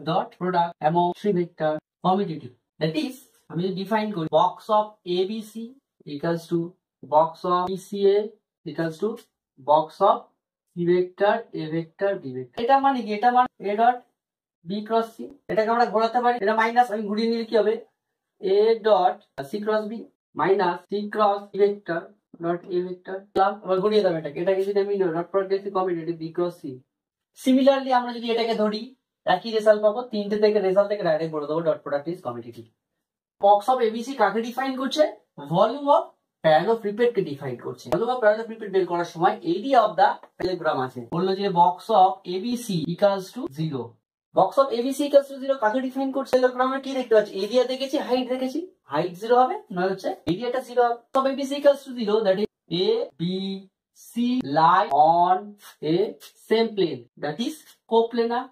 dot product among three vector commutative. That is, আমি define করি box of ABC equals to box of BCA equals to box of C vector A vector B vector. এটা মানে কি? এটা মানে A dot B cross C. এটাকে আমরা ঘোরাতে পারি, এটা মাইনাস, আমি ঘুরিয়ে নিলে কি হবে? A dot C cross B minus C cross B vector dot A vector. আবার ঘুরিয়ে দেব এটাকে, এটাকে যদি আমি dot product commutative B cross C. Similarly আমরা যদি এটাকে ধরি, একই রেজাল্ট পাবো, তিনটে থেকে রেজাল্ট থেকে ডাইরেক্ট বলে দেবো dot product is commutative. Box of ABC কাকে ডিফাইন করছে? ভলিউম অফ প্যারালোপ্রিপেড কে ডিফাইন করছে। ভলিউম অফ প্যারালোপ্রিপেড বের করার সময় এরিয়া অফ দা প্যারালোগ্রাম আছে, বললো যে box of ABC equals to 0। Box of ABC equals to 0 কাকে ডিফাইন করছে? প্যারালোগ্রামে কি দেখতে পাচ্ছি? এরিয়া দেখেছি, হাইট দেখেছি, হাইট 0 হবে, নয় হচ্ছে এরিয়াটা 0 হবে। সব ABC equals to 0, that is A B C lie on a same plane, that is coplanar.